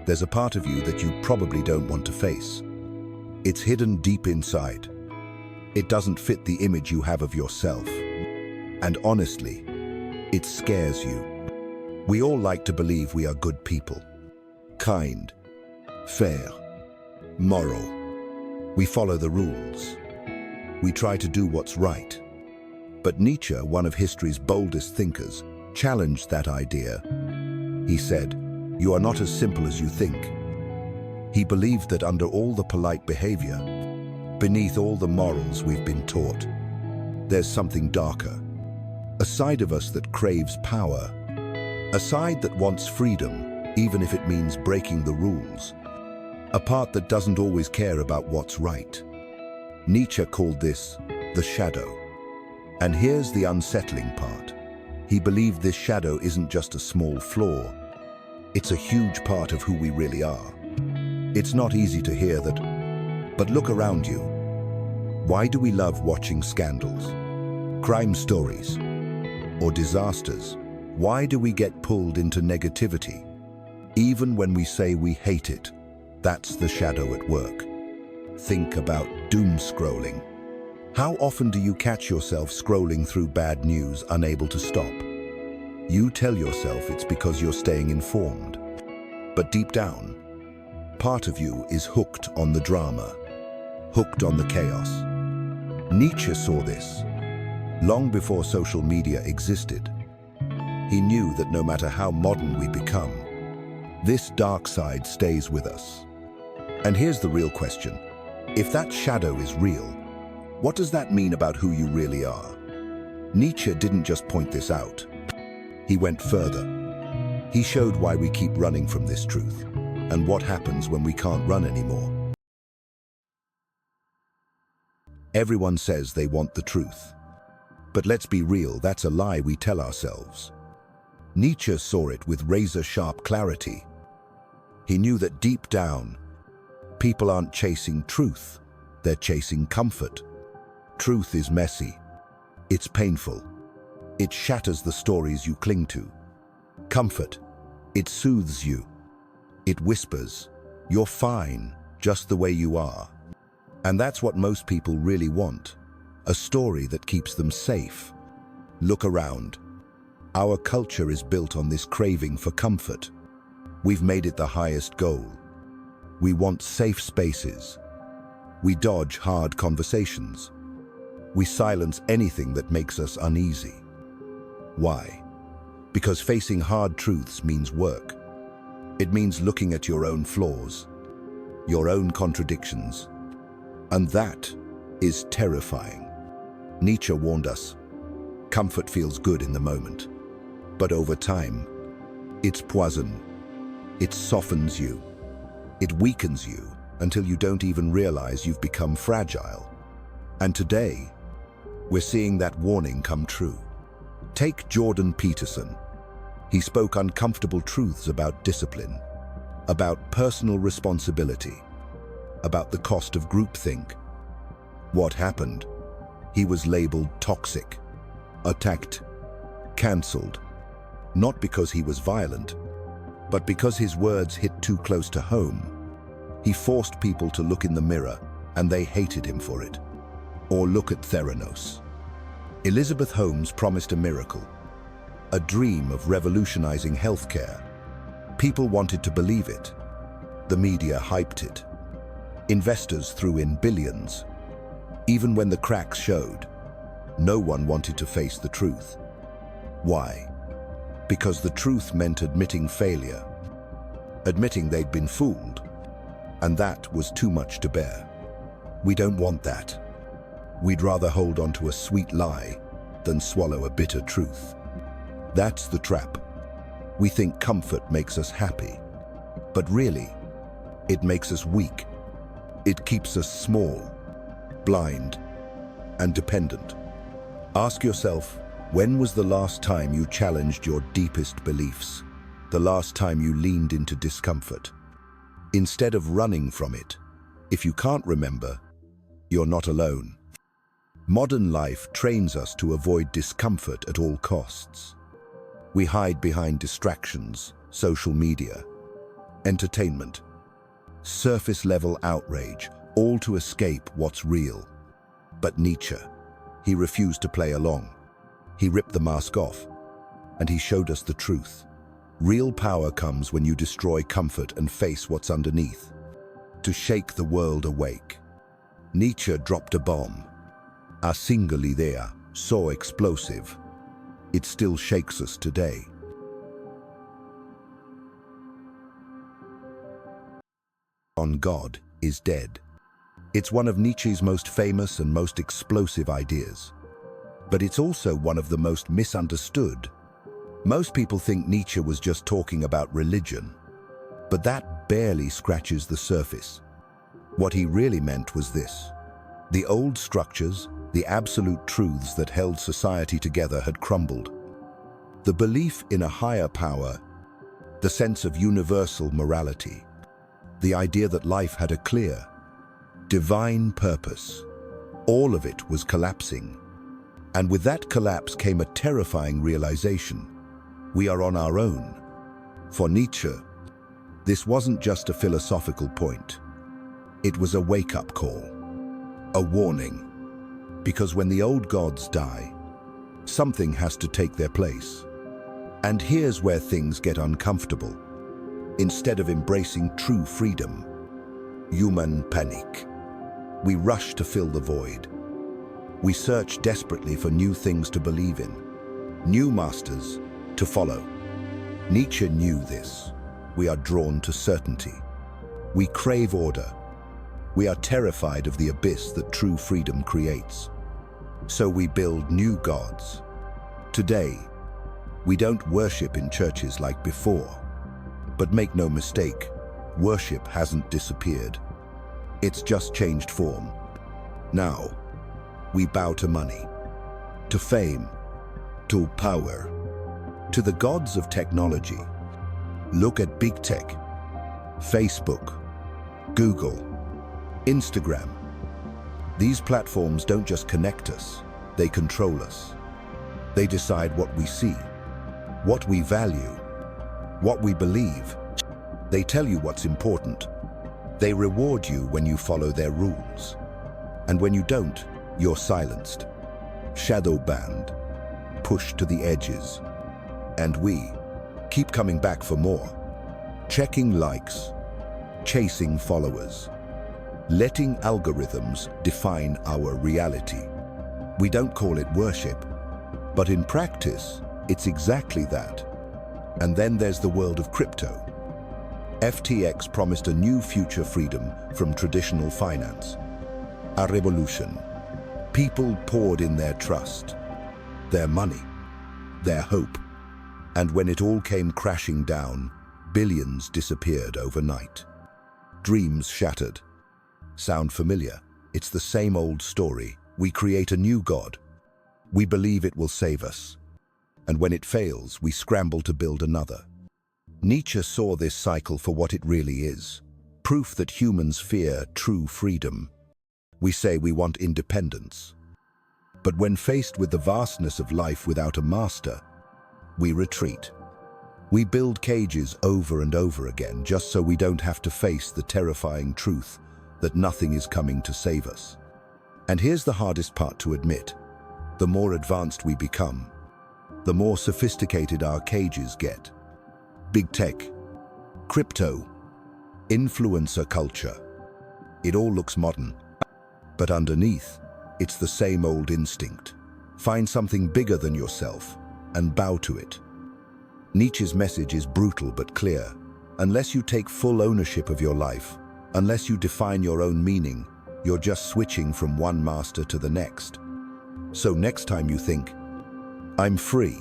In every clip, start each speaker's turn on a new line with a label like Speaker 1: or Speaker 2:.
Speaker 1: There's a part of you that you probably don't want to face. It's hidden deep inside. It doesn't fit the image you have of yourself. And honestly, it scares you. We all like to believe we are good people. Kind, fair, moral. We follow the rules. We try to do what's right. But Nietzsche, one of history's boldest thinkers, challenged that idea. He said, "You are not as simple as you think." He believed that under all the polite behavior, beneath all the morals we've been taught, there's something darker. A side of us that craves power. A side that wants freedom, even if it means breaking the rules. A part that doesn't always care about what's right. Nietzsche called this the shadow. And here's the unsettling part. He believed this shadow isn't just a small flaw. It's a huge part of who we really are. It's not easy to hear that, but look around you. Why do we love watching scandals, crime stories, or disasters? Why do we get pulled into negativity? Even when we say we hate it, that's the shadow at work. Think about doom scrolling. How often do you catch yourself scrolling through bad news, unable to stop? You tell yourself it's because you're staying informed. But deep down, part of you is hooked on the drama, hooked on the chaos. Nietzsche saw this long before social media existed. He knew that no matter how modern we become, this dark side stays with us. And here's the real question. If that shadow is real, what does that mean about who you really are? Nietzsche didn't just point this out. He went further. He showed why we keep running from this truth, and what happens when we can't run anymore. Everyone says they want the truth. But let's be real, that's a lie we tell ourselves. Nietzsche saw it with razor-sharp clarity. He knew that deep down, people aren't chasing truth, they're chasing comfort. Truth is messy. It's painful. It shatters the stories you cling to. Comfort, it soothes you. It whispers, you're fine, just the way you are. And that's what most people really want, a story that keeps them safe. Look around. Our culture is built on this craving for comfort. We've made it the highest goal. We want safe spaces. We dodge hard conversations. We silence anything that makes us uneasy. Why? Because facing hard truths means work. It means looking at your own flaws, your own contradictions. And that is terrifying. Nietzsche warned us, comfort feels good in the moment, but over time, it's poison. It softens you. It weakens you until you don't even realize you've become fragile. And today, we're seeing that warning come true. Take Jordan Peterson. He spoke uncomfortable truths about discipline, about personal responsibility, about the cost of groupthink. What happened? He was labeled toxic, attacked, cancelled, not because he was violent, but because his words hit too close to home. He forced people to look in the mirror, and they hated him for it. Or look at Theranos. Elizabeth Holmes promised a miracle, a dream of revolutionizing healthcare. People wanted to believe it. The media hyped it. Investors threw in billions. Even when the cracks showed, no one wanted to face the truth. Why? Because the truth meant admitting failure, admitting they'd been fooled, and that was too much to bear. We don't want that. We'd rather hold on to a sweet lie than swallow a bitter truth. That's the trap. We think comfort makes us happy, but really, it makes us weak. It keeps us small, blind, and dependent. Ask yourself, when was the last time you challenged your deepest beliefs? The last time you leaned into discomfort? Instead of running from it, if you can't remember, you're not alone. Modern life trains us to avoid discomfort at all costs. We hide behind distractions, social media, entertainment, surface-level outrage, all to escape what's real. But Nietzsche, he refused to play along. He ripped the mask off, and he showed us the truth. Real power comes when you destroy comfort and face what's underneath. To shake the world awake. Nietzsche dropped a bomb. A single idea, so explosive. It still shakes us today. On God is dead. It's one of Nietzsche's most famous and most explosive ideas. But it's also one of the most misunderstood. Most people think Nietzsche was just talking about religion, but that barely scratches the surface. What he really meant was this. The old structures, the absolute truths that held society together had crumbled. The belief in a higher power, the sense of universal morality, the idea that life had a clear, divine purpose, all of it was collapsing. And with that collapse came a terrifying realization. We are on our own. For Nietzsche, this wasn't just a philosophical point. It was a wake-up call, a warning. Because when the old gods die, something has to take their place. And here's where things get uncomfortable. Instead of embracing true freedom, human panic. We rush to fill the void. We search desperately for new things to believe in, new masters to follow. Nietzsche knew this. We are drawn to certainty. We crave order. We are terrified of the abyss that true freedom creates. So we build new gods. Today, we don't worship in churches like before. But make no mistake, worship hasn't disappeared. It's just changed form. Now, we bow to money, to fame, to power, to the gods of technology. Look at big tech, Facebook, Google, Instagram. These platforms don't just connect us, they control us. They decide what we see, what we value, what we believe. They tell you what's important. They reward you when you follow their rules. And when you don't, you're silenced, shadow banned, pushed to the edges. And we keep coming back for more, checking likes, chasing followers, letting algorithms define our reality. We don't call it worship, but in practice, it's exactly that. And then there's the world of crypto. FTX promised a new future freedom from traditional finance. A revolution. People poured in their trust, their money, their hope. And when it all came crashing down, billions disappeared overnight. Dreams shattered. Sound familiar? It's the same old story. We create a new god. We believe it will save us. And when it fails, we scramble to build another. Nietzsche saw this cycle for what it really is. Proof that humans fear true freedom. We say we want independence. But when faced with the vastness of life without a master, we retreat. We build cages over and over again just so we don't have to face the terrifying truth that nothing is coming to save us. And here's the hardest part to admit. The more advanced we become, the more sophisticated our cages get. Big tech, crypto, influencer culture. It all looks modern, but underneath, it's the same old instinct. Find something bigger than yourself and bow to it. Nietzsche's message is brutal but clear. Unless you take full ownership of your life, unless you define your own meaning, you're just switching from one master to the next. So next time you think, I'm free,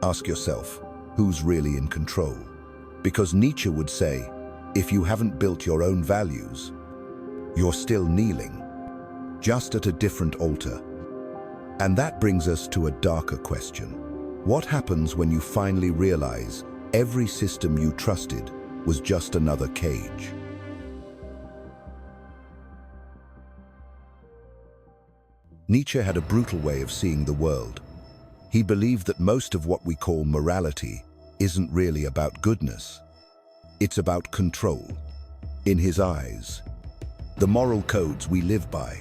Speaker 1: ask yourself, who's really in control? Because Nietzsche would say, if you haven't built your own values, you're still kneeling, just at a different altar. And that brings us to a darker question. What happens when you finally realize every system you trusted was just another cage? Nietzsche had a brutal way of seeing the world. He believed that most of what we call morality isn't really about goodness. It's about control. In his eyes, the moral codes we live by,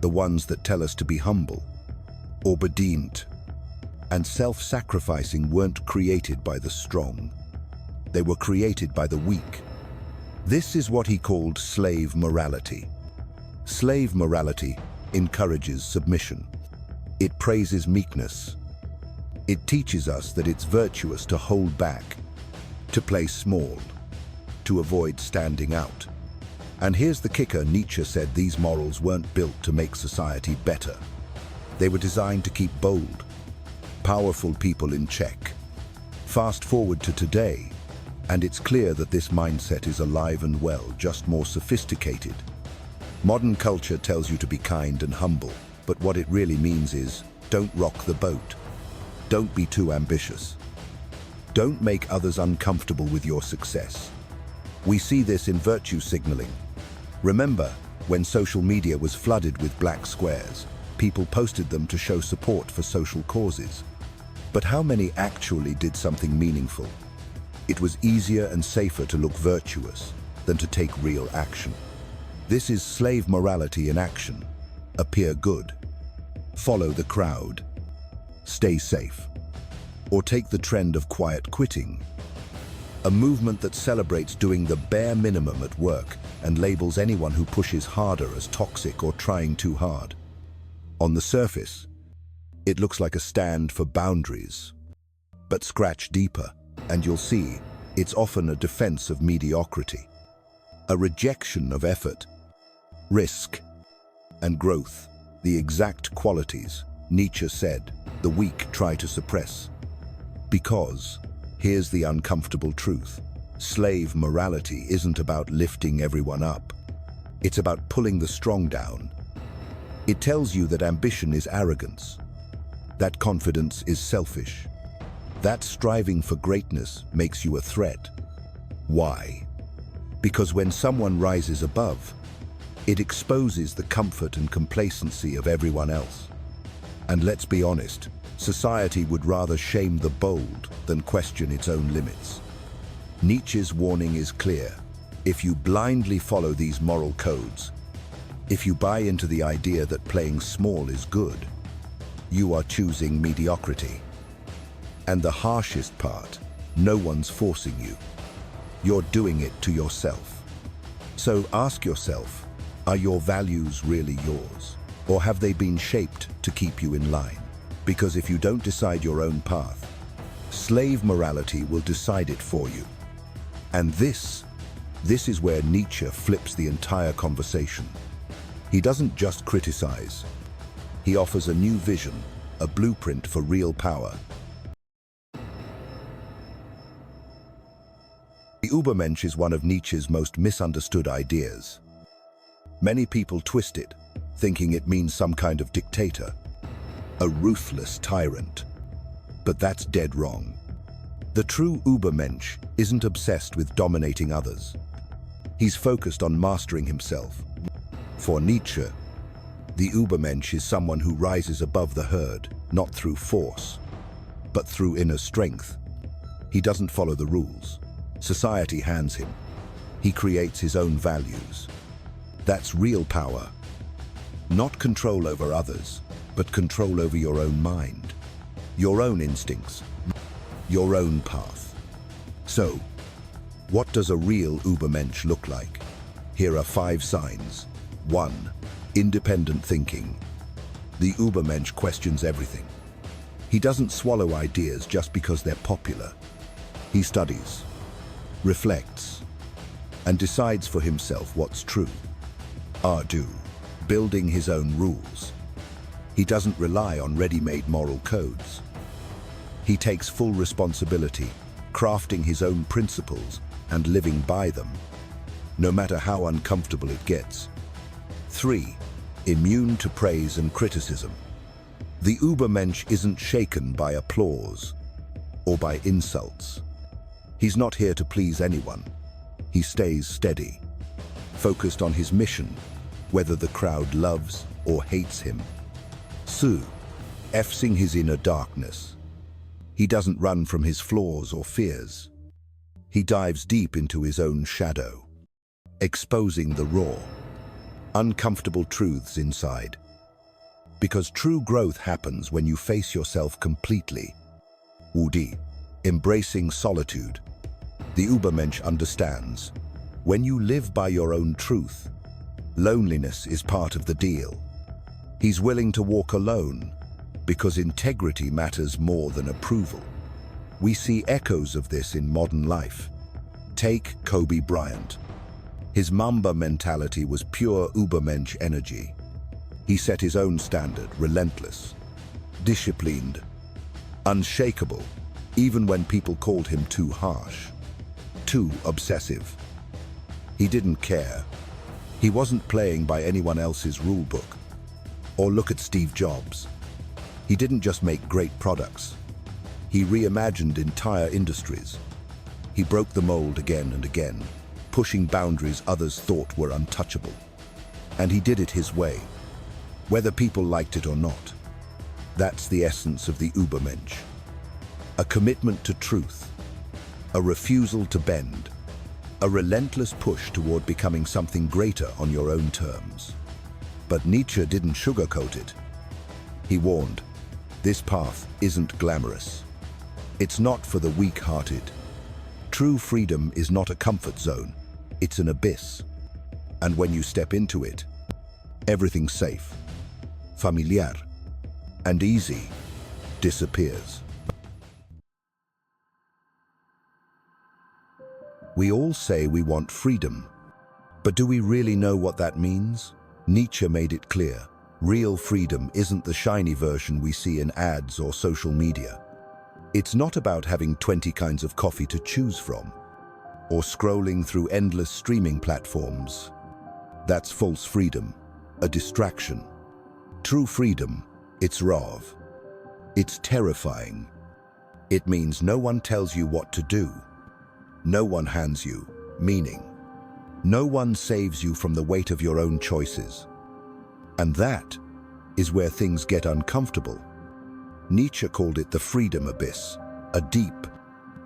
Speaker 1: the ones that tell us to be humble, obedient, and self-sacrificing, weren't created by the strong. They were created by the weak. This is what he called slave morality. Slave morality encourages submission. It praises meekness. It teaches us that it's virtuous to hold back, to play small, to avoid standing out. And here's the kicker: Nietzsche said these morals weren't built to make society better. They were designed to keep bold, powerful people in check. Fast forward to today, and it's clear that this mindset is alive and well, just more sophisticated. Modern culture tells you to be kind and humble, but what it really means is, don't rock the boat. Don't be too ambitious. Don't make others uncomfortable with your success. We see this in virtue signaling. Remember, when social media was flooded with black squares, people posted them to show support for social causes. But how many actually did something meaningful? It was easier and safer to look virtuous than to take real action. This is slave morality in action. Appear good. Follow the crowd. Stay safe. Or take the trend of quiet quitting. A movement that celebrates doing the bare minimum at work and labels anyone who pushes harder as toxic or trying too hard. On the surface, it looks like a stand for boundaries. But scratch deeper, and you'll see it's often a defense of mediocrity, a rejection of effort, risk, and growth, the exact qualities Nietzsche said the weak try to suppress. Because, here's the uncomfortable truth, slave morality isn't about lifting everyone up. It's about pulling the strong down. It tells you that ambition is arrogance, that confidence is selfish, that striving for greatness makes you a threat. Why? Because when someone rises above, it exposes the comfort and complacency of everyone else. And let's be honest, society would rather shame the bold than question its own limits. Nietzsche's warning is clear. If you blindly follow these moral codes, if you buy into the idea that playing small is good, you are choosing mediocrity. And the harshest part, no one's forcing you. You're doing it to yourself. So ask yourself, are your values really yours? Or have they been shaped to keep you in line? Because if you don't decide your own path, slave morality will decide it for you. And this is where Nietzsche flips the entire conversation. He doesn't just criticize. He offers a new vision, a blueprint for real power. The Übermensch is one of Nietzsche's most misunderstood ideas. Many people twist it, thinking it means some kind of dictator, a ruthless tyrant. But that's dead wrong. The true Übermensch isn't obsessed with dominating others. He's focused on mastering himself. For Nietzsche, the Übermensch is someone who rises above the herd, not through force, but through inner strength. He doesn't follow the rules. Society hands him. He creates his own values. That's real power. Not control over others, but control over your own mind, your own instincts, your own path. So, what does a real Übermensch look like? Here are 5 signs. 1. Independent thinking. The Übermensch questions everything. He doesn't swallow ideas just because they're popular. He studies, reflects, and decides for himself what's true. Ardu, building his own rules. He doesn't rely on ready-made moral codes. He takes full responsibility, crafting his own principles and living by them, no matter how uncomfortable it gets. 3. Immune to praise and criticism. The Übermensch isn't shaken by applause or by insults. He's not here to please anyone. He stays steady, focused on his mission, whether the crowd loves or hates him. Su, facing his inner darkness. He doesn't run from his flaws or fears. He dives deep into his own shadow, exposing the raw, uncomfortable truths inside. Because true growth happens when you face yourself completely. Woody, embracing solitude. The Übermensch understands. When you live by your own truth, loneliness is part of the deal. He's willing to walk alone because integrity matters more than approval. We see echoes of this in modern life. Take Kobe Bryant. His Mamba mentality was pure Übermensch energy. He set his own standard, relentless, disciplined, unshakable, even when people called him too harsh, too obsessive. He didn't care. He wasn't playing by anyone else's rule book. Or look at Steve Jobs. He didn't just make great products. He reimagined entire industries. He broke the mold again and again, pushing boundaries others thought were untouchable. And he did it his way, whether people liked it or not. That's the essence of the Übermensch. A commitment to truth, a refusal to bend, a relentless push toward becoming something greater on your own terms. But Nietzsche didn't sugarcoat it. He warned, this path isn't glamorous. It's not for the weak-hearted. True freedom is not a comfort zone, it's an abyss. And when you step into it, everything safe, familiar, and easy disappears. We all say we want freedom, but do we really know what that means? Nietzsche made it clear. Real freedom isn't the shiny version we see in ads or social media. It's not about having 20 kinds of coffee to choose from, or scrolling through endless streaming platforms. That's false freedom, a distraction. True freedom, it's raw. It's terrifying. It means no one tells you what to do. No one hands you meaning. No one saves you from the weight of your own choices. And that is where things get uncomfortable. Nietzsche called it the freedom abyss, a deep,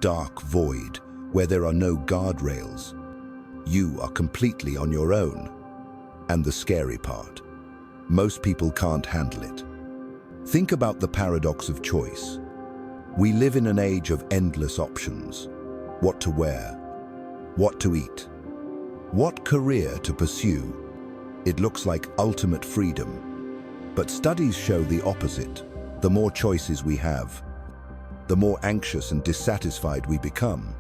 Speaker 1: dark void where there are no guardrails. You are completely on your own. And the scary part, most people can't handle it. Think about the paradox of choice. We live in an age of endless options. What to wear, what to eat, what career to pursue. It looks like ultimate freedom. But studies show the opposite. The more choices we have, the more anxious and dissatisfied we become.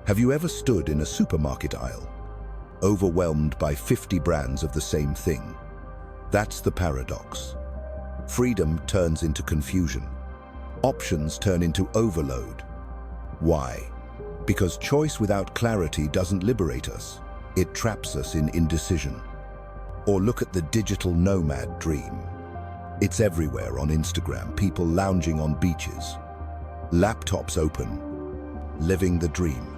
Speaker 1: Have you ever stood in a supermarket aisle, overwhelmed by 50 brands of the same thing? That's the paradox. Freedom turns into confusion. Options turn into overload. Why? Because choice without clarity doesn't liberate us. It traps us in indecision. Or look at the digital nomad dream. It's everywhere on Instagram, people lounging on beaches, laptops open, living the dream.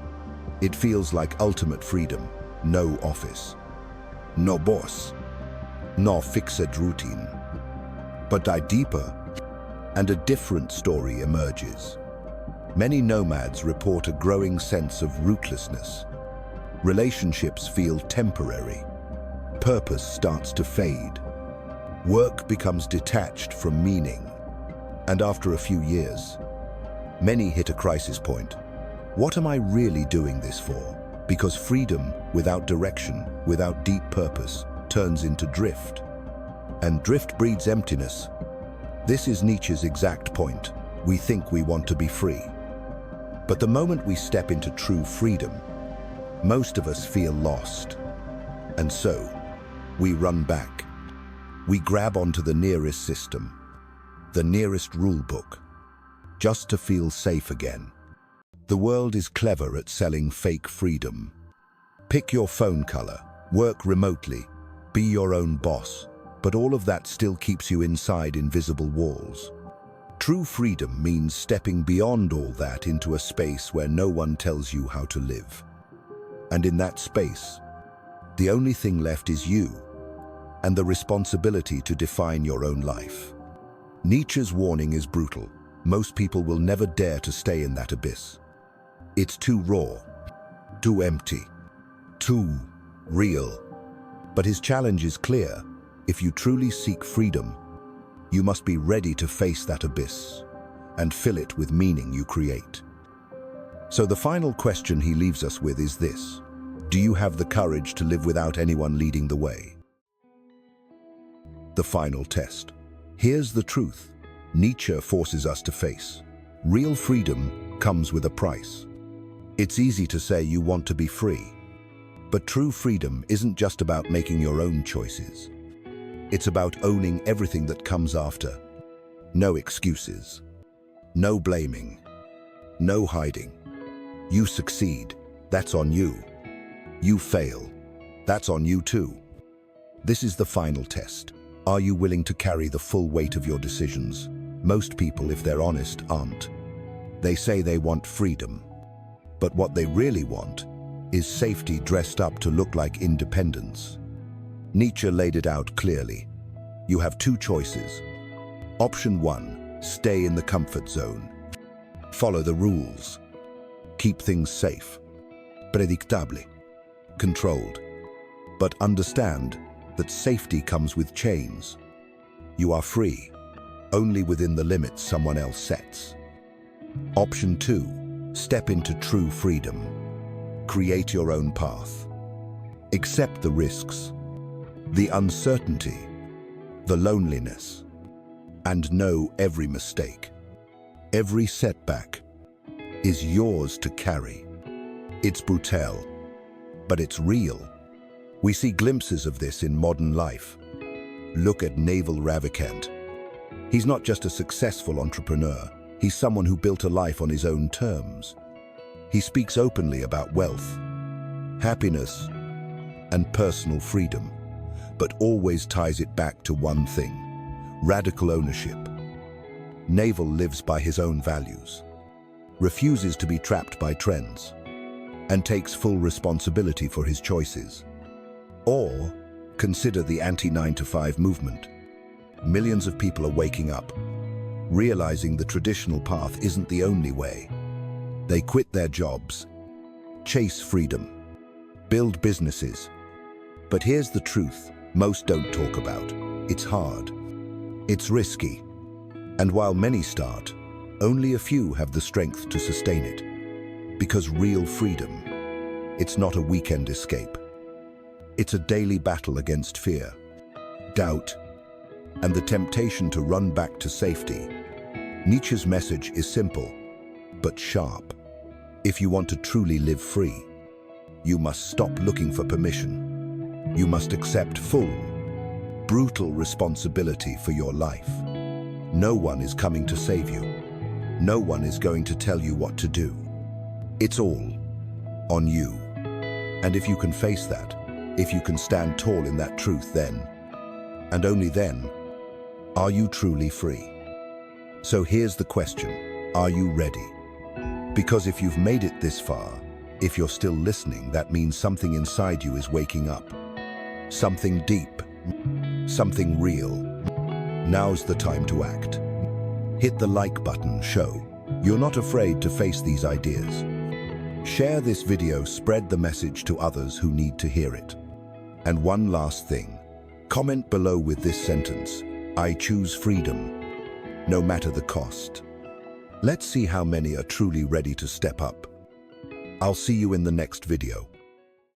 Speaker 1: It feels like ultimate freedom. No office, no boss, no fixed routine. But dive deeper, and a different story emerges. Many nomads report a growing sense of ruthlessness. Relationships feel temporary. Purpose starts to fade. Work becomes detached from meaning. And after a few years, many hit a crisis point. What am I really doing this for? Because freedom without direction, without deep purpose, turns into drift. And drift breeds emptiness. This is Nietzsche's exact point. We think we want to be free. But the moment we step into true freedom, most of us feel lost. And so, we run back. We grab onto the nearest system, the nearest rule book, just to feel safe again. The world is clever at selling fake freedom. Pick your phone color, work remotely, be your own boss, but all of that still keeps you inside invisible walls. True freedom means stepping beyond all that into a space where no one tells you how to live. And in that space, the only thing left is you, and the responsibility to define your own life. Nietzsche's warning is brutal. Most people will never dare to stay in that abyss. It's too raw, too empty, too real. But his challenge is clear. If you truly seek freedom, you must be ready to face that abyss and fill it with meaning you create. So the final question he leaves us with is this: do you have the courage to live without anyone leading the way? The final test. Here's the truth Nietzsche forces us to face. Real freedom comes with a price. It's easy to say you want to be free, but true freedom isn't just about making your own choices. It's about owning everything that comes after. No excuses, no blaming, no hiding. You succeed, that's on you. You fail, that's on you too. This is the final test. Are you willing to carry the full weight of your decisions? Most people, if they're honest, aren't. They say they want freedom, but what they really want is safety dressed up to look like independence. Nietzsche laid it out clearly. You have two choices. Option 1, stay in the comfort zone. Follow the rules. Keep things safe. Predictable. Controlled. But understand that safety comes with chains. You are free, only within the limits someone else sets. Option 2, step into true freedom. Create your own path. Accept the risks, the uncertainty, the loneliness, and know every mistake, every setback is yours to carry. It's brutal, but it's real. We see glimpses of this in modern life. Look at Naval Ravikant. He's not just a successful entrepreneur, he's someone who built a life on his own terms. He speaks openly about wealth, happiness, and personal freedom, but always ties it back to one thing: radical ownership. Naval lives by his own values, refuses to be trapped by trends, and takes full responsibility for his choices. Or consider the anti-9-to-5 movement. Millions of people are waking up, realizing the traditional path isn't the only way. They quit their jobs, chase freedom, build businesses. But here's the truth most don't talk about. It's hard. It's risky. And while many start, only a few have the strength to sustain it. Because real freedom, it's not a weekend escape. It's a daily battle against fear, doubt, and the temptation to run back to safety. Nietzsche's message is simple, but sharp. If you want to truly live free, you must stop looking for permission. You must accept full, brutal responsibility for your life. No one is coming to save you. No one is going to tell you what to do. It's all on you. And if you can face that, if you can stand tall in that truth, then, and only then, are you truly free? So here's the question: are you ready? Because if you've made it this far, if you're still listening, that means something inside you is waking up. Something deep, something real. Now's the time to act. Hit the like button, show you're not afraid to face these ideas. Share this video, spread the message to others who need to hear it. And one last thing, comment below with this sentence: I choose freedom, no matter the cost. Let's see how many are truly ready to step up. I'll see you in the next video.